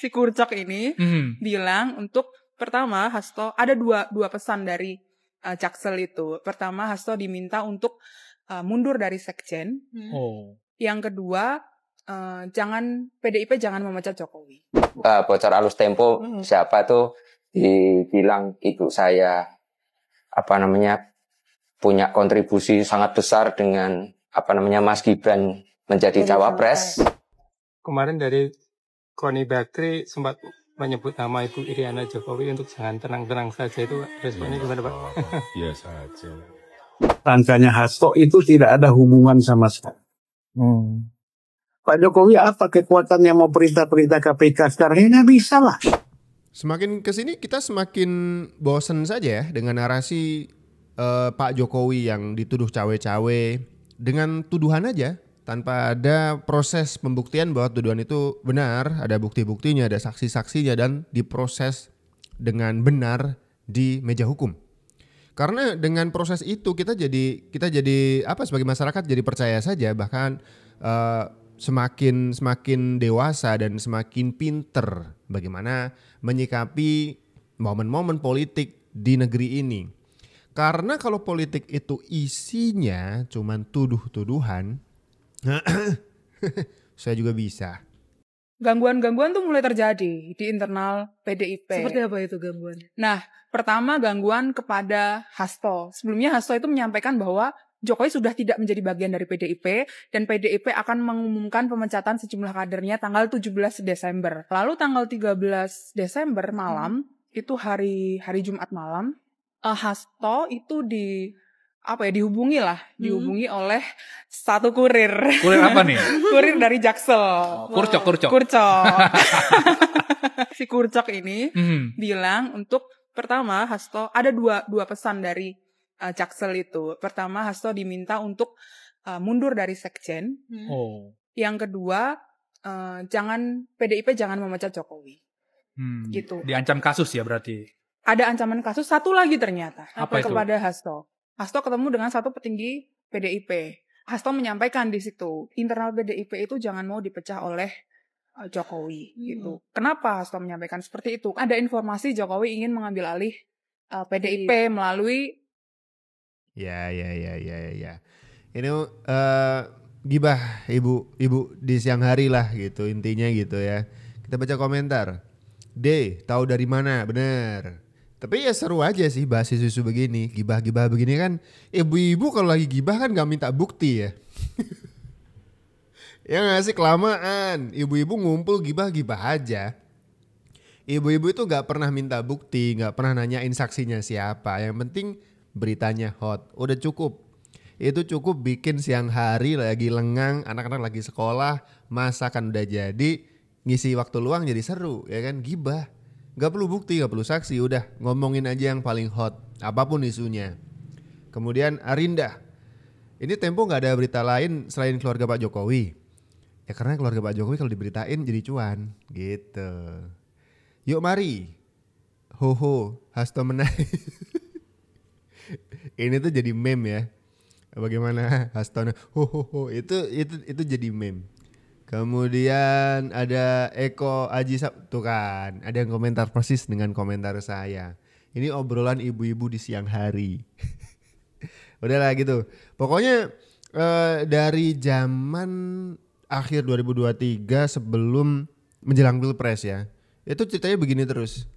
si Kurcok ini bilang untuk pertama Hasto ada dua pesan dari Jaksel itu. Pertama Hasto diminta untuk mundur dari sekjen. Yang kedua PDIP jangan memecat Jokowi. Bocor alus tempo siapa tuh dibilang ibu saya punya kontribusi sangat besar dengan Mas Gibran menjadi cawapres. Kemarin dari Koni Bakri sempat menyebut nama Ibu Iriana Jokowi untuk jangan tenang-tenang saja, itu responnya gimana Pak? Biasa aja. Tangkanya Hasto itu tidak ada hubungan sama sekali. Pak Jokowi apa kekuatannya mau perintah-perintah KPK sekarang ini? Nggak bisa lah. Semakin kesini kita semakin bosen saja ya dengan narasi Pak Jokowi yang dituduh cawe-cawe dengan tuduhan aja tanpa ada proses pembuktian bahwa tuduhan itu benar, ada bukti-buktinya, ada saksi-saksinya dan diproses dengan benar di meja hukum. Karena dengan proses itu kita jadi sebagai masyarakat jadi percaya saja, bahkan semakin dewasa dan semakin pinter bagaimana menyikapi momen-momen politik di negeri ini. Karena kalau politik itu isinya cuman tuduh-tuduhan, saya juga bisa. Gangguan-gangguan tuh mulai terjadi di internal PDIP. Seperti apa itu gangguan? Nah, pertama gangguan kepada Hasto. Sebelumnya Hasto itu menyampaikan bahwa Jokowi sudah tidak menjadi bagian dari PDIP dan PDIP akan mengumumkan pemecatan sejumlah kadernya tanggal 17 Desember. Lalu tanggal 13 Desember malam, itu hari Jumat malam, Hasto itu dihubungi oleh satu kurir. Kurir apa nih? Kurir dari Jaksel. Kurcok. Si Kurcok ini bilang untuk pertama Hasto ada dua pesan dari Jaksel itu. Pertama Hasto diminta untuk mundur dari sekjen. Yang kedua PDIP jangan memecat Jokowi. Gitu. Diancam kasus ya berarti. Ada ancaman kasus satu lagi ternyata kepada itu? Hasto. Hasto ketemu dengan satu petinggi PDIP. Hasto menyampaikan di situ internal PDIP itu jangan mau dipecah oleh Jokowi gitu. Kenapa Hasto menyampaikan seperti itu? Ada informasi Jokowi ingin mengambil alih PDIP melalui Ya. Ini gibah ibu di siang hari lah gitu intinya gitu ya. Kita baca komentar. D, tahu dari mana? Bener. Tapi ya seru aja sih bahas isu-isu begini. Gibah-gibah begini kan. Ibu-ibu kalau lagi gibah kan gak minta bukti ya. Ya gak sih, kelamaan. Ibu-ibu ngumpul gibah-gibah aja. Ibu-ibu itu gak pernah minta bukti, gak pernah nanyain saksinya siapa. Yang penting beritanya hot. Udah cukup. Itu cukup bikin siang hari lagi lengang, anak-anak lagi sekolah, masakan udah jadi, ngisi waktu luang jadi seru ya kan, gibah. Gak perlu bukti, gak perlu saksi, udah ngomongin aja yang paling hot, apapun isunya. Kemudian Arinda, ini Tempo gak ada berita lain selain keluarga Pak Jokowi. Ya karena keluarga Pak Jokowi kalau diberitain jadi cuan gitu. Yuk mari, Hasto menang. Ini tuh jadi meme ya. Bagaimana Hasto itu jadi meme. Kemudian ada Eko Aji tuh kan, ada yang komentar persis dengan komentar saya. Ini obrolan ibu-ibu di siang hari. Udahlah gitu. Pokoknya dari zaman akhir 2023 sebelum menjelang Pilpres ya. Itu ceritanya begini terus.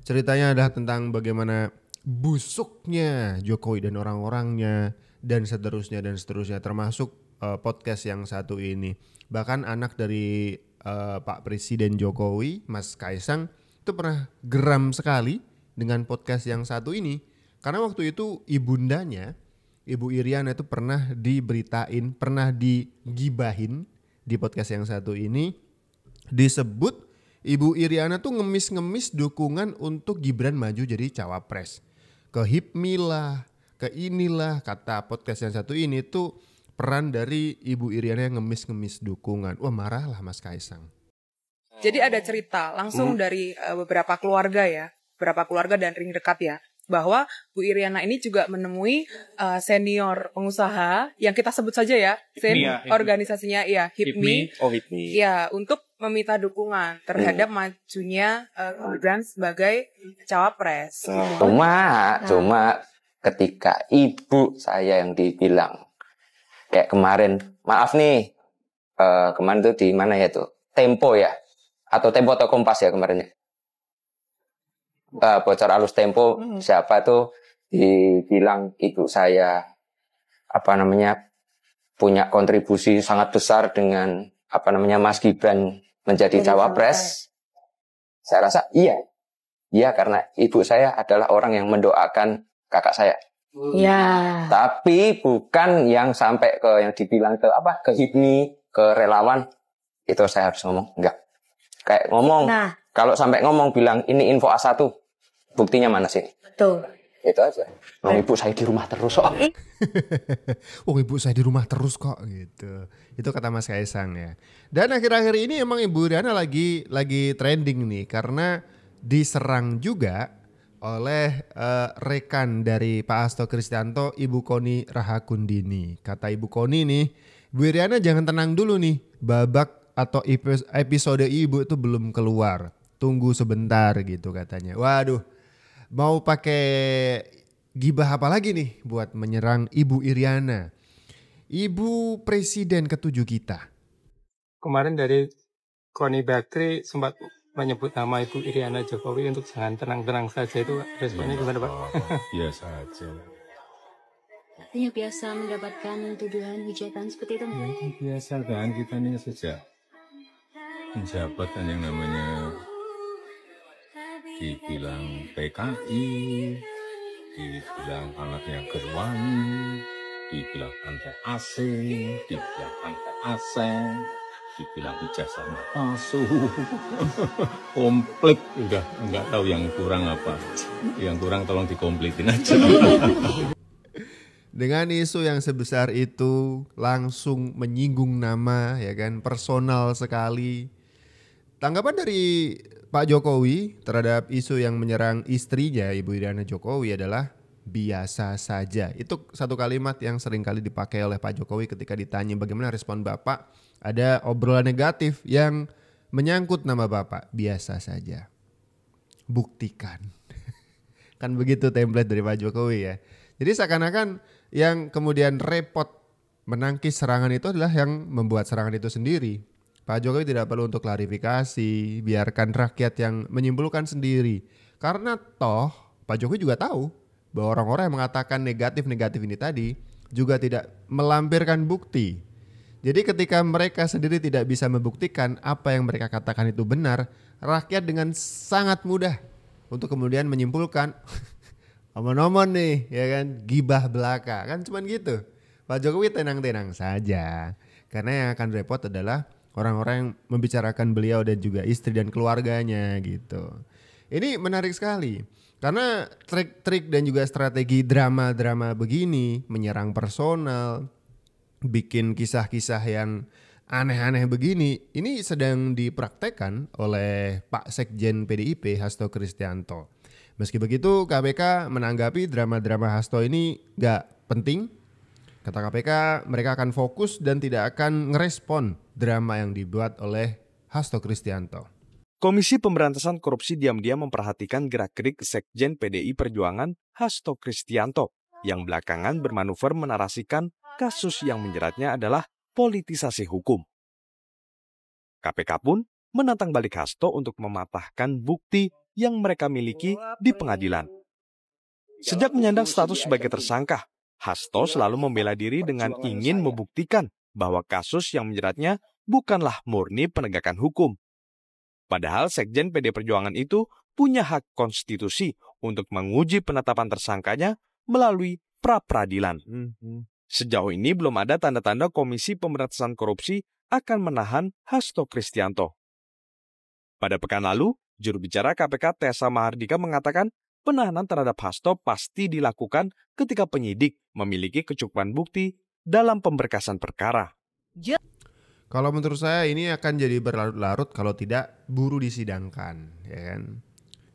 Ceritanya adalah tentang bagaimana busuknya Jokowi dan orang-orangnya dan seterusnya termasuk podcast yang satu ini. Bahkan anak dari Pak Presiden Jokowi, Mas Kaisang, itu pernah geram sekali dengan podcast yang satu ini. Karena waktu itu ibundanya, Ibu Iriana itu pernah diberitain, pernah digibahin di podcast yang satu ini. Disebut Ibu Iriana tuh ngemis-ngemis dukungan untuk Gibran maju jadi cawapres. Ke HIPMI lah, ke inilah, kata podcast yang satu ini tuh peran dari Ibu Iriana yang ngemis-ngemis dukungan. Wah marah lah Mas Kaisang. Jadi ada cerita langsung dari beberapa keluarga dan ring dekat ya. Bahwa Bu Iriana ini juga menemui senior pengusaha yang kita sebut saja ya. HIPMI ya, organisasinya ya HIPMI. HIPMI. Ya, untuk meminta dukungan terhadap majunya Gibran sebagai cawapres. Cuma ketika ibu saya yang dibilang kayak kemarin, maaf nih, kemarin tuh di mana ya tuh? Tempo ya? Atau Tempo atau Kompas ya kemarin ya? Bocor halus Tempo, siapa tuh dibilang ibu saya punya kontribusi sangat besar dengan Mas Gibran menjadi cawapres. Saya rasa iya karena ibu saya adalah orang yang mendoakan kakak saya. Iya. Tapi bukan yang sampai ke yang dibilang ke HIPMI, ke relawan. Itu saya harus ngomong enggak. Kayak ngomong. Nah, kalau sampai ngomong bilang ini info A1, buktinya mana sih? betul. Itu aja. Ibu saya di rumah terus kok. Ibu saya di rumah terus kok gitu. Itu kata Mas Kaisang ya. Dan akhir-akhir ini emang Ibu Iriana lagi trending nih karena diserang juga oleh rekan dari Pak Hasto Kristianto, Ibu Koni Rahakundini. Kata Ibu Koni nih, Bu Iriana jangan tenang dulu nih. Babak atau episode Ibu itu belum keluar. Tunggu sebentar gitu katanya. Waduh. Mau pakai gibah apa lagi nih buat menyerang Ibu Iriana, Ibu Presiden ke-7 kita. Kemarin dari Koni Baktri sempat menyebut nama Ibu Iriana Jokowi untuk jangan tenang-tenang saja, itu responnya gimana Pak? Biasa aja. Artinya biasa mendapatkan tuduhan hujatan seperti itu. Ya, itu biasa kan, kita ini sejak menjabat kan yang namanya dibilang PKI, dibilang anaknya Gerwani, dibilang anti asing, dibilang anti asing, dibilang ijazah palsu, komplit, udah nggak tahu yang kurang apa, yang kurang tolong dikomplitin aja. Dengan isu yang sebesar itu langsung menyinggung nama ya kan, personal sekali. Tanggapan dari Pak Jokowi terhadap isu yang menyerang istrinya Ibu Iriana Jokowi adalah biasa saja. Itu satu kalimat yang sering kali dipakai oleh Pak Jokowi ketika ditanya bagaimana respon Bapak. Ada obrolan negatif yang menyangkut nama Bapak, biasa saja. Buktikan. Kan begitu template dari Pak Jokowi ya. Jadi seakan-akan yang kemudian repot menangkis serangan itu adalah yang membuat serangan itu sendiri. Pak Jokowi tidak perlu untuk klarifikasi, biarkan rakyat yang menyimpulkan sendiri. Karena toh Pak Jokowi juga tahu bahwa orang-orang yang mengatakan negatif-negatif ini tadi juga tidak melampirkan bukti. Jadi ketika mereka sendiri tidak bisa membuktikan apa yang mereka katakan itu benar, rakyat dengan sangat mudah untuk kemudian menyimpulkan omon-omon nih ya kan, gibah belaka, kan cuman gitu. Pak Jokowi tenang-tenang saja. Karena yang akan repot adalah orang-orang yang membicarakan beliau dan juga istri dan keluarganya gitu. Ini menarik sekali karena trik-trik dan juga strategi drama-drama begini, menyerang personal, bikin kisah-kisah yang aneh-aneh begini, ini sedang dipraktekkan oleh Pak Sekjen PDIP Hasto Kristianto. Meski begitu KPK menanggapi drama-drama Hasto ini gak penting. Kata KPK, mereka akan fokus dan tidak akan ngerespon drama yang dibuat oleh Hasto Kristianto. Komisi Pemberantasan Korupsi diam-diam memperhatikan gerak-gerik Sekjen PDI Perjuangan Hasto Kristianto yang belakangan bermanuver menarasikan kasus yang menjeratnya adalah politisasi hukum. KPK pun menantang balik Hasto untuk mematahkan bukti yang mereka miliki di pengadilan. Sejak menyandang status sebagai tersangka, Hasto selalu membela diri dengan ingin membuktikan bahwa kasus yang menjeratnya bukanlah murni penegakan hukum. Padahal Sekjen PD Perjuangan itu punya hak konstitusi untuk menguji penetapan tersangkanya melalui pra-peradilan. Sejauh ini belum ada tanda-tanda Komisi Pemberantasan Korupsi akan menahan Hasto Kristianto. Pada pekan lalu, juru bicara KPK Tessa Mahardika mengatakan penahanan terhadap Hasto pasti dilakukan ketika penyidik memiliki kecukupan bukti dalam pemberkasan perkara. Kalau menurut saya ini akan jadi berlarut-larut kalau tidak buru disidangkan, ya kan?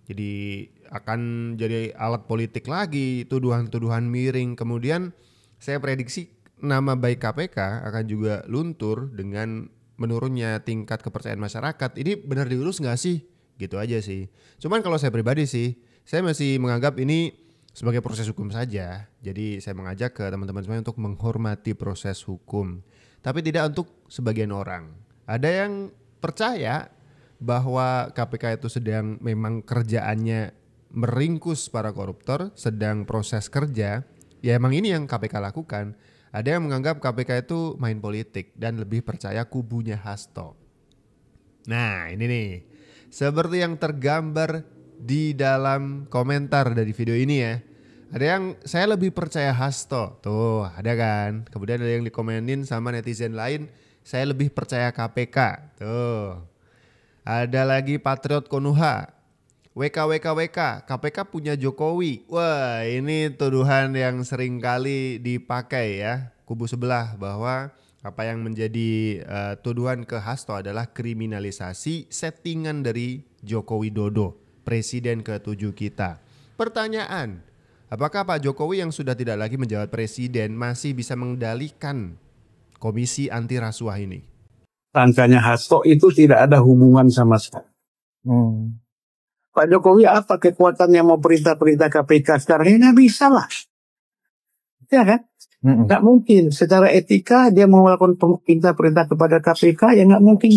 Jadi akan jadi alat politik lagi, tuduhan-tuduhan miring. Kemudian saya prediksi nama baik KPK akan juga luntur dengan menurunnya tingkat kepercayaan masyarakat, ini benar diurus nggak sih? Gitu aja sih. Cuman kalau saya pribadi sih, saya masih menganggap ini sebagai proses hukum saja. Jadi saya mengajak ke teman-teman semuanya untuk menghormati proses hukum. Tapi tidak untuk sebagian orang. Ada yang percaya bahwa KPK itu sedang memang kerjaannya meringkus para koruptor, sedang proses kerja. Ya emang ini yang KPK lakukan. Ada yang menganggap KPK itu main politik dan lebih percaya kubunya Hasto. Nah ini nih, seperti yang tergambar di dalam komentar dari video ini ya. Ada yang saya lebih percaya Hasto, tuh ada kan. Kemudian ada yang dikomenin sama netizen lain, saya lebih percaya KPK, tuh. Ada lagi Patriot Konuha, WK, KPK punya Jokowi. Wah ini tuduhan yang sering kali dipakai ya, kubu sebelah, bahwa apa yang menjadi tuduhan ke Hasto adalah kriminalisasi settingan dari Joko Widodo, presiden ke-7 kita. Pertanyaan, apakah Pak Jokowi yang sudah tidak lagi menjabat presiden masih bisa mengendalikan komisi anti rasuah ini? Rangkanya Hasto itu tidak ada hubungan sama sekali. Pak Jokowi apa kekuatannya mau perintah-perintah KPK sekarang ini? Nggak bisa lah. Ya kan? Nggak mungkin. Secara etika dia mau melakukan perintah-perintah kepada KPK, ya nggak mungkin.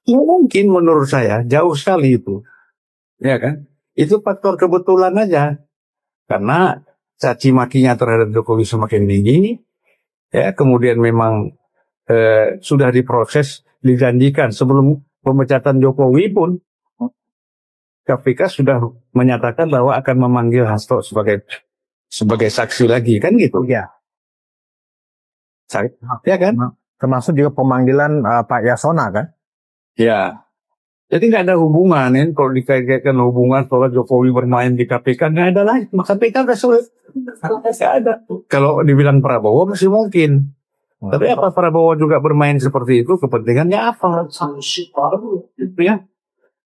Nggak mungkin menurut saya. Jauh sekali itu. Ya kan? Itu faktor kebetulan aja. Karena caci makinya terhadap Jokowi semakin tinggi. Ya, kemudian memang sudah diproses, dijanjikan sebelum pemecatan Jokowi pun KPK sudah menyatakan bahwa akan memanggil Hasto sebagai saksi lagi, kan gitu ya. Ya kan? Termasuk juga pemanggilan Pak Yasona kan? Ya. Jadi nggak ada hubungan ya. Kalau dikaitkan hubungan soal Jokowi bermain di KPK, nggak ada lagi. Maka KPK udah sulit. Nggak ada. Kalau dibilang Prabowo masih mungkin. Tapi apa Prabowo juga bermain seperti itu? Kepentingannya apa? Ya.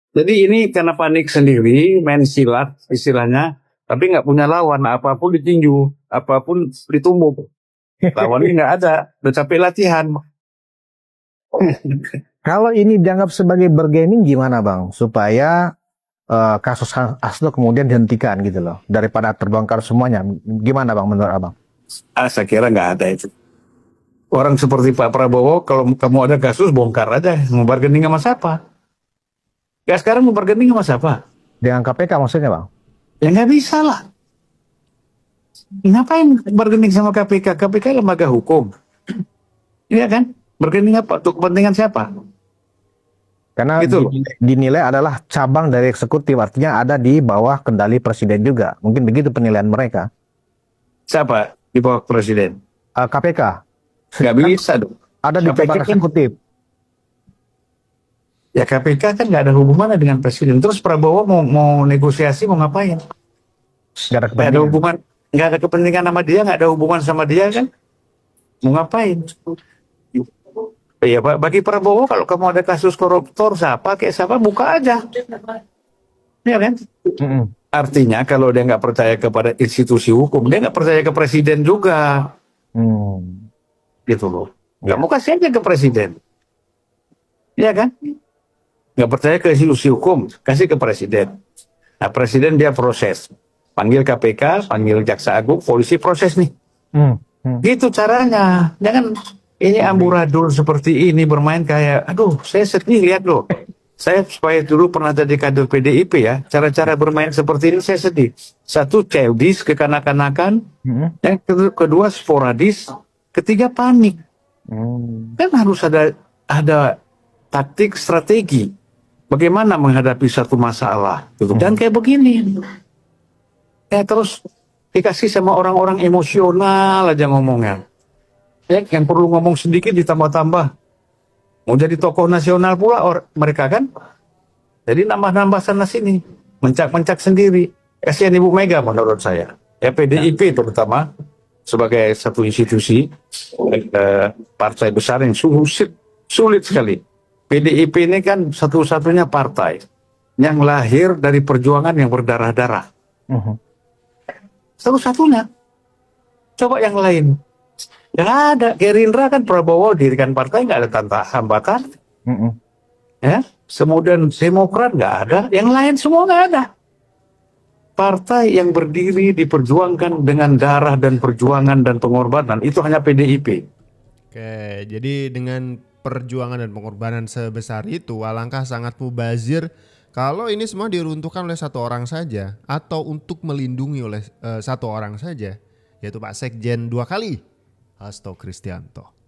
Jadi ini karena panik sendiri, main silat istilahnya, tapi nggak punya lawan, apapun ditinju, apapun ditumbuk. Lawannya nggak ada, udah capek latihan. Kalau ini dianggap sebagai bargaining gimana Bang? Supaya kasus Hasto kemudian dihentikan gitu loh, daripada terbongkar semuanya. Gimana Bang menurut Abang? Saya kira nggak ada itu. Orang seperti Pak Prabowo, kalau kamu ada kasus, bongkar aja. Mau bargaining sama siapa? Ya sekarang mau bargaining sama siapa? Dengan KPK maksudnya Bang? Ya nggak bisa lah. Ngapain bargaining sama KPK? KPK lembaga hukum. Iya kan? Bargaining apa? Untuk kepentingan siapa? Karena gitu dinilai adalah cabang dari eksekutif, artinya ada di bawah kendali presiden juga. Mungkin begitu penilaian mereka. Siapa di bawah presiden? KPK. Nggak bisa dong. Ada di cabang eksekutif. Ya KPK kan nggak ada hubungannya dengan presiden. Terus Prabowo mau negosiasi mau ngapain? Nggak ada hubungan, nggak ada kepentingan sama dia, nggak ada hubungan sama dia kan? Mau ngapain? Ya bagi Prabowo kalau kamu ada kasus koruptor kayak siapa buka aja, ya kan? Artinya kalau dia nggak percaya kepada institusi hukum, dia nggak percaya ke presiden juga, gitu loh. Nggak mau kasih aja ke presiden, ya kan? Nggak percaya ke institusi hukum, kasih ke presiden. Nah presiden dia proses, panggil KPK, panggil Jaksa Agung, polisi proses nih. Gitu caranya. Jangan ini amburadul seperti ini bermain kayak, aduh saya sedih lihat loh. Saya supaya dulu pernah jadi kader PDIP ya, cara-cara bermain seperti ini saya sedih. Satu, childish, kekanak-kanakan. Yang kedua, sporadis. Ketiga, panik. Kan harus ada taktik, strategi. Bagaimana menghadapi satu masalah. Dan kayak begini. Ya terus dikasih sama orang-orang emosional aja ngomongnya. Ya, yang perlu ngomong sedikit ditambah-tambah. Mau jadi tokoh nasional pula mereka kan. Jadi nambah-nambah sana sini. Mencak-mencak sendiri. Kasihan Ibu Mega menurut saya. Ya PDIP terutama. Sebagai satu institusi. Partai besar yang sulit sekali. PDIP ini kan satu-satunya partai. Yang lahir dari perjuangan yang berdarah-darah. Satu-satunya. Coba yang lain. Ya ada, Gerindra kan Prabowo dirikan partai nggak ada hambatan, Ya, kemudian Demokrat nggak ada, yang lain semua nggak ada. Partai yang berdiri diperjuangkan dengan darah dan perjuangan dan pengorbanan itu hanya PDIP. Oke, jadi dengan perjuangan dan pengorbanan sebesar itu, alangkah sangat mubazir kalau ini semua diruntuhkan oleh satu orang saja atau untuk melindungi oleh satu orang saja, yaitu Pak Sekjen 2 kali, Hasto Kristianto.